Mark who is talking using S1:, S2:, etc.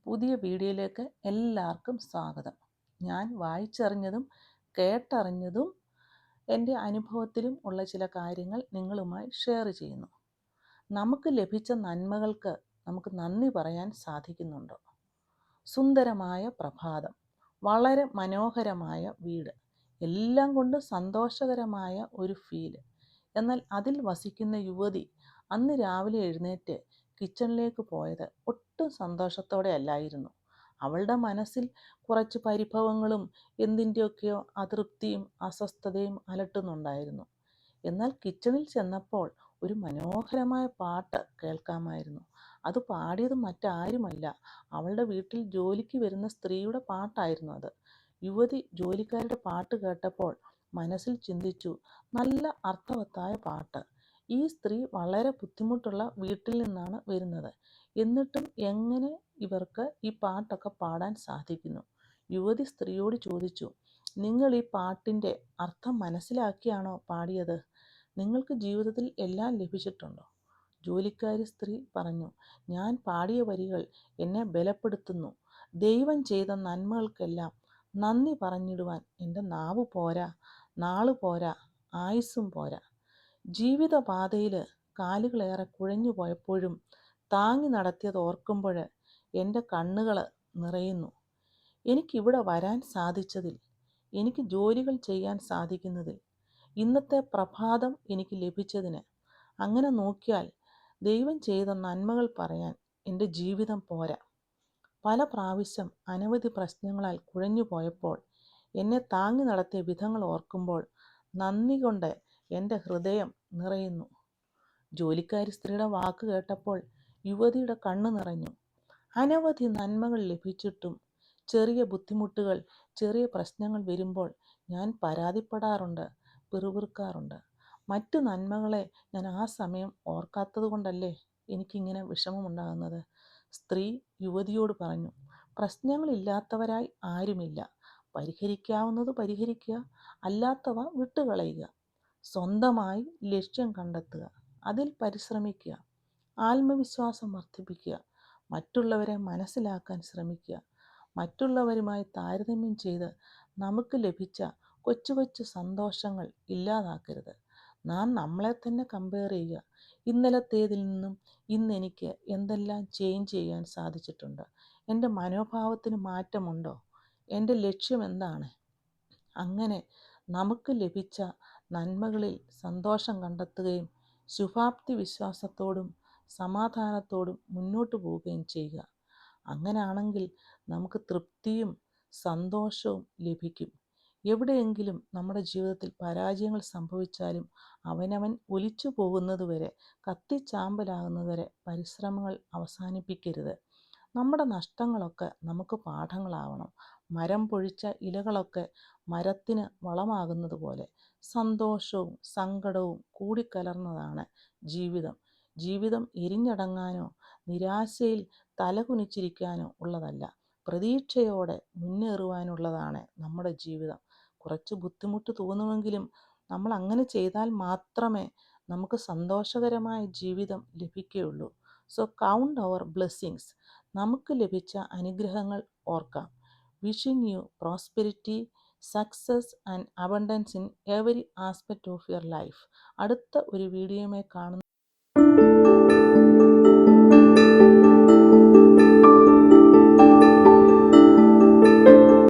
S1: പുതിയ വീഡിയോയിലേക്ക് എല്ലാവർക്കും സ്വാഗതം. ഞാൻ വായിച്ചറിഞ്ഞതും കേട്ടറിഞ്ഞതും എൻ്റെ അനുഭവത്തിലും ഉള്ള ചില കാര്യങ്ങൾ നിങ്ങളുമായി ഷെയർ ചെയ്യുന്നു. നമുക്ക് ലഭിച്ച നന്മകൾക്ക് നമുക്ക് നന്ദി പറയാൻ സാധിക്കുന്നുണ്ടോ? സുന്ദരമായ പ്രഭാതം, വളരെ മനോഹരമായ വീട്, എല്ലാം കൊണ്ട് സന്തോഷകരമായ ഒരു ഫീല്. എന്നാൽ അതിൽ വസിക്കുന്ന യുവതി അന്ന് രാവിലെ എഴുന്നേറ്റ് കിച്ചണിലേക്ക് പോയത് ഒട്ടും സന്തോഷത്തോടെ അല്ലായിരുന്നു. അവളുടെ മനസ്സിൽ കുറച്ച് പരിഭവങ്ങളും എന്തിൻ്റെയൊക്കെയോ അതൃപ്തിയും അസ്വസ്ഥതയും അലട്ടുന്നുണ്ടായിരുന്നു. എന്നാൽ കിച്ചണിൽ ചെന്നപ്പോൾ ഒരു മനോഹരമായ പാട്ട് കേൾക്കാമായിരുന്നു. അത് പാടിയത് മറ്റാരുമല്ല, അവളുടെ വീട്ടിൽ ജോലിക്ക് വരുന്ന സ്ത്രീയുടെ പാട്ടായിരുന്നു അത്. യുവതി ജോലിക്കാരുടെ പാട്ട് കേട്ടപ്പോൾ മനസ്സിൽ ചിന്തിച്ചു, നല്ല അർത്ഥവത്തായ പാട്ട്. ഈ സ്ത്രീ വളരെ ബുദ്ധിമുട്ടുള്ള വീട്ടിൽ നിന്നാണ് വരുന്നത്. എന്നിട്ടും എങ്ങനെ ഇവർക്ക് ഈ പാട്ടൊക്കെ പാടാൻ സാധിക്കുന്നു? യുവതി സ്ത്രീയോട് ചോദിച്ചു, നിങ്ങൾ ഈ പാട്ടിൻ്റെ അർത്ഥം മനസ്സിലാക്കിയാണോ പാടിയത്? നിങ്ങൾക്ക് ജീവിതത്തിൽ എല്ലാം ലഭിച്ചിട്ടുണ്ടോ? ജോലിക്കാരി സ്ത്രീ പറഞ്ഞു, ഞാൻ പാടിയ വരികൾ എന്നെ ബലപ്പെടുത്തുന്നു. ദൈവം ചെയ്ത നന്മകൾക്കെല്ലാം നന്ദി പറഞ്ഞിടുവാൻ എൻ്റെ നാവ് പോരാ, നാള് പോരാ, ആയുസ്സും പോരാ. ജീവിതപാതയിൽ കാലുകളേറെ കുഴഞ്ഞു പോയപ്പോഴും താങ്ങി നടത്തിയത് ഓർക്കുമ്പോൾ എൻ്റെ കണ്ണുകൾ നിറയുന്നു. എനിക്കിവിടെ വരാൻ സാധിച്ചതിൽ, എനിക്ക് ജോലികൾ ചെയ്യാൻ സാധിക്കുന്നതിൽ, ഇന്നത്തെ പ്രഭാതം എനിക്ക് ലഭിച്ചതിന്. അങ്ങനെ നോക്കിയാൽ ദൈവം ചെയ്ത നന്മകൾ പറയാൻ എൻ്റെ ജീവിതം പോരാ. പല പ്രാവശ്യം അനവധി പ്രശ്നങ്ങളാൽ കുഴഞ്ഞു പോയപ്പോൾ എന്നെ താങ്ങി നടത്തിയ വിധങ്ങൾ ഓർക്കുമ്പോൾ നന്ദി കൊണ്ട് എൻ്റെ ഹൃദയം നിറയുന്നു. ജോലിക്കാരി സ്ത്രീയുടെ വാക്ക് കേട്ടപ്പോൾ യുവതിയുടെ കണ്ണ് നിറഞ്ഞു. അനവധി നന്മകൾ ലഭിച്ചിട്ടും ചെറിയ ബുദ്ധിമുട്ടുകൾ, ചെറിയ പ്രശ്നങ്ങൾ വരുമ്പോൾ ഞാൻ പരാതിപ്പെടാറുണ്ട്, പിറുപിറുക്കാറുണ്ട്. മറ്റു നന്മകളെ ഞാൻ ആ സമയം ഓർക്കാത്തത് കൊണ്ടല്ലേ എനിക്കിങ്ങനെ വിഷമമുണ്ടാകുന്നത്? സ്ത്രീ യുവതിയോട് പറഞ്ഞു, പ്രശ്നങ്ങളില്ലാത്തവരായി ആരുമില്ല. പരിഹരിക്കാവുന്നത് പരിഹരിക്കുക, അല്ലാത്തവ വിട്ടുകളയുക. സ്വന്തമായി ലക്ഷ്യം കണ്ടെത്തുക, അതിൽ പരിശ്രമിക്കുക, ആത്മവിശ്വാസം വർദ്ധിപ്പിക്കുക, മറ്റുള്ളവരെ മനസ്സിലാക്കാൻ ശ്രമിക്കുക. മറ്റുള്ളവരുമായി താരതമ്യം ചെയ്ത് നമുക്ക് ലഭിച്ച കൊച്ചു കൊച്ചു സന്തോഷങ്ങൾ ഇല്ലാതാക്കരുത്. നാം നമ്മളെ തന്നെ കമ്പയർ ചെയ്യുക. ഇന്നലത്തേതിൽ നിന്നും ഇന്ന് എനിക്ക് എന്തെല്ലാം ചേഞ്ച് ചെയ്യാൻ സാധിച്ചിട്ടുണ്ട്? എൻ്റെ മനോഭാവത്തിന് മാറ്റമുണ്ടോ? എൻ്റെ ലക്ഷ്യം എന്താണ്? അങ്ങനെ നമുക്ക് ലഭിച്ച നന്മകളിൽ സന്തോഷം കണ്ടെത്തുകയും ശുഭാപ്തി വിശ്വാസത്തോടും സമാധാനത്തോടും മുന്നോട്ട് പോവുകയും ചെയ്യുക. അങ്ങനെയാണെങ്കിൽ നമുക്ക് തൃപ്തിയും സന്തോഷവും ലഭിക്കും. എവിടെയെങ്കിലും നമ്മുടെ ജീവിതത്തിൽ പരാജയങ്ങൾ സംഭവിച്ചാലും അവനവൻ ഒലിച്ചു പോകുന്നതുവരെ, കത്തിച്ചാമ്പലാകുന്നതുവരെ പരിശ്രമങ്ങൾ അവസാനിപ്പിക്കരുത്. നമ്മുടെ നഷ്ടങ്ങളൊക്കെ നമുക്ക് പാഠങ്ങളാവണം. മരം പൊഴിച്ച ഇലകളൊക്കെ മരത്തിന് വളമാകുന്നത് പോലെ സന്തോഷവും സങ്കടവും കൂടിക്കലർന്നതാണ് ജീവിതം. ജീവിതം എരിഞ്ഞടങ്ങാനോ നിരാശയിൽ തലകുനിച്ചിരിക്കാനോ ഉള്ളതല്ല, പ്രതീക്ഷയോടെ മുന്നേറുവാനുള്ളതാണ് നമ്മുടെ ജീവിതം. കുറച്ച് ബുദ്ധിമുട്ട് തോന്നുമെങ്കിലും നമ്മൾ അങ്ങനെ ചെയ്താൽ മാത്രമേ നമുക്ക് സന്തോഷകരമായ ജീവിതം ലഭിക്കുകയുള്ളൂ. സോ കൗണ്ട് അവർ ബ്ലെസ്സിങ്സ്. നമുക്ക് ലഭിച്ച അനുഗ്രഹങ്ങൾ ഓർക്കാം. Wishing you prosperity, success and abundance in every aspect of your life. അടുത്ത ഒരു വീഡിയോയുമായി കാണുന്ന